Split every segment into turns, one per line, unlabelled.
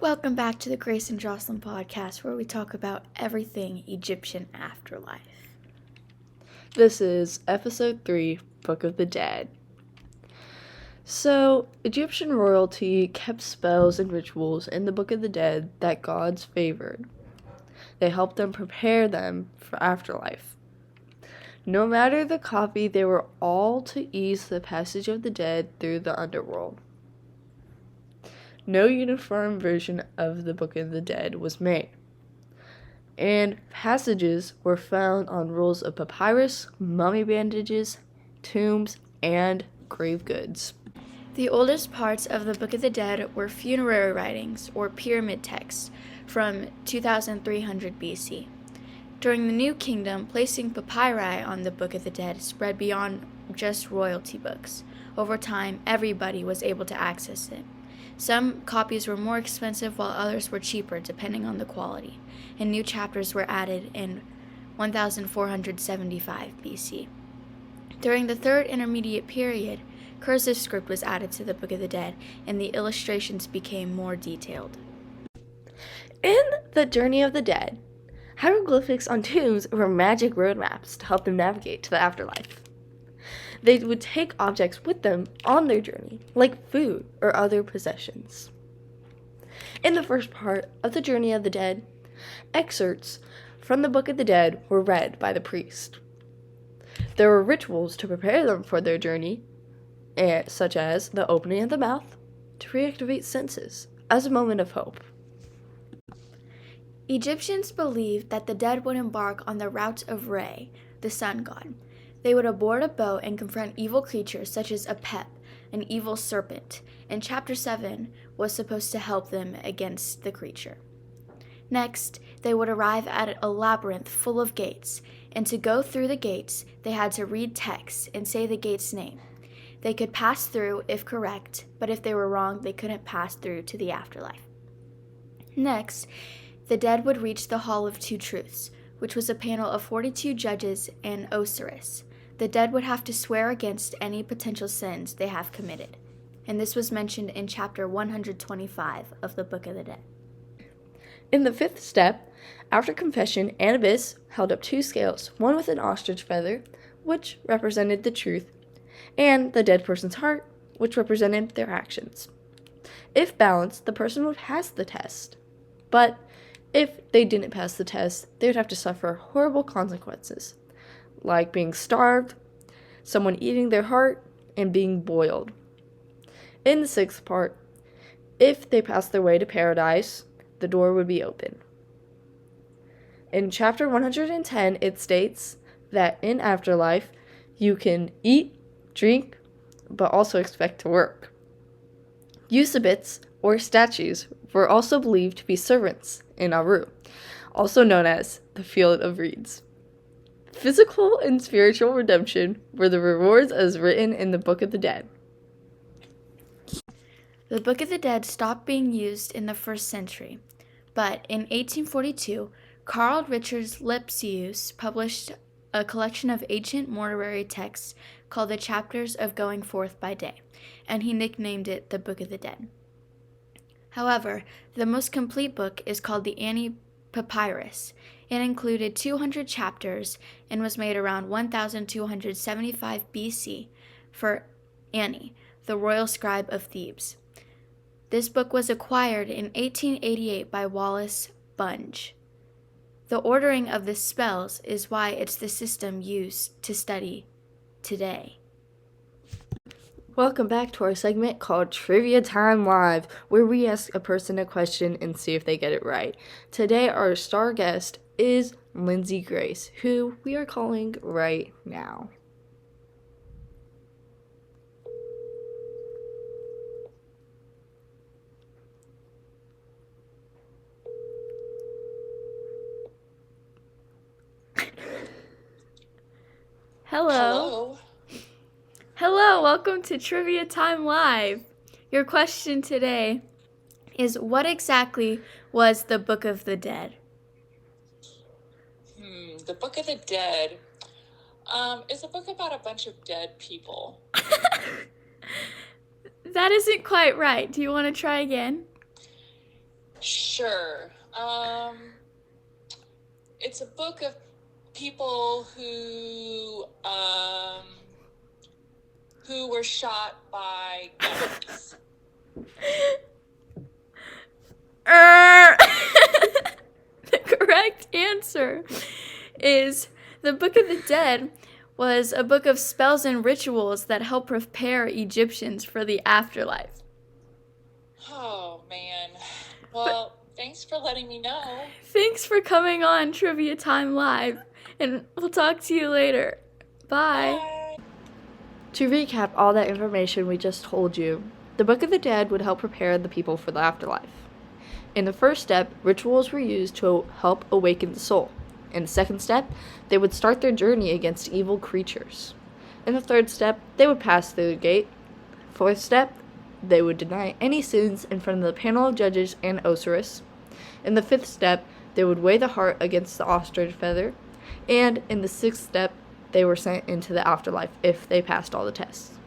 Welcome back to the Grace and Jocelyn podcast, where we talk about everything Egyptian afterlife.
This is episode 3, Book of the Dead. So, Egyptian royalty kept spells and rituals in the Book of the Dead that gods favored. They helped them prepare them for afterlife. No matter the copy, they were all to ease the passage of the dead through the underworld. No uniform version of the Book of the Dead was made, and passages were found on rolls of papyrus, mummy bandages, tombs, and grave goods.
The oldest parts of the Book of the Dead were funerary writings, or pyramid texts, from 2300 BC. During the New Kingdom, placing papyri on the Book of the Dead spread beyond just royalty books. Over time, everybody was able to access it. Some copies were more expensive while others were cheaper, depending on the quality, and new chapters were added in 1475 BC. During the Third Intermediate Period, cursive script was added to the Book of the Dead, and the illustrations became more detailed.
In The Journey of the Dead, hieroglyphics on tombs were magic roadmaps to help them navigate to the afterlife. They would take objects with them on their journey, like food or other possessions. In the first part of The Journey of the Dead, excerpts from the Book of the Dead were read by the priest. There were rituals to prepare them for their journey, such as the opening of the mouth to reactivate senses as a moment of hope.
Egyptians believed that the dead would embark on the route of Re, the sun god. They would aboard a boat and confront evil creatures such as Apep, an evil serpent, and Chapter 7 was supposed to help them against the creature. Next, they would arrive at a labyrinth full of gates, and to go through the gates, they had to read texts and say the gate's name. They could pass through if correct, but if they were wrong, they couldn't pass through to the afterlife. Next, the dead would reach the Hall of Two Truths, which was a panel of 42 judges and Osiris. The dead would have to swear against any potential sins they have committed, and this was mentioned in chapter 125 of the Book of the Dead.
In the fifth step, after confession, Anubis held up two scales, one with an ostrich feather, which represented the truth, and the dead person's heart, which represented their actions. If balanced, the person would pass the test, but if they didn't pass the test, they would have to suffer horrible consequences, like being starved, someone eating their heart, and being boiled. In the sixth part, if they passed their way to paradise, the door would be open. In chapter 110, it states that in afterlife, you can eat, drink, but also expect to work. Usabits, or statues, were also believed to be servants in Aru, also known as the Field of Reeds. Physical and spiritual redemption were the rewards as written in the Book of the Dead.
The Book of the Dead stopped being used in the 1st century, but in 1842, Carl Richard Lipsius published a collection of ancient mortuary texts called the Chapters of Going Forth by Day, and he nicknamed it the Book of the Dead. However, the most complete book is called the Ani Papyrus. It included 200 chapters and was made around 1275 BC for Ani, the royal scribe of Thebes. This book was acquired in 1888 by Wallace Bunge. The ordering of the spells is why it's the system used to study today.
Welcome back to our segment called Trivia Time Live, where we ask a person a question and see if they get it right. Today, our star guest is Lindsay Grace, who we are calling right now.
Hello. Hello, welcome to Trivia Time Live. Your question today is, what exactly was the Book of the Dead?
The Book of the Dead is a book about a bunch of dead people.
That isn't quite right. Do you want to try again?
Sure. It's a book of people who were shot by governments.
The correct answer is the Book of the Dead was a book of spells and rituals that help prepare Egyptians for the afterlife.
Oh, man. Well, thanks for letting me know.
Thanks for coming on Trivia Time Live, and we'll talk to you later. Bye.
Bye.
To recap all that information we just told you, the Book of the Dead would help prepare the people for the afterlife. In the first step, rituals were used to help awaken the soul. In the second step, they would start their journey against evil creatures. In the third step, they would pass through the gate. Fourth step, they would deny any sins in front of the panel of judges and Osiris. In the fifth step, they would weigh the heart against the ostrich feather. And in the sixth step, they were sent into the afterlife if they passed all the tests.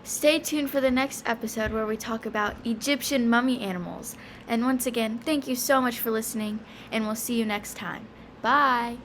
Stay tuned for the next episode where we talk about Egyptian mummy animals. And once again, thank you so much for listening, and we'll see you next time. Bye!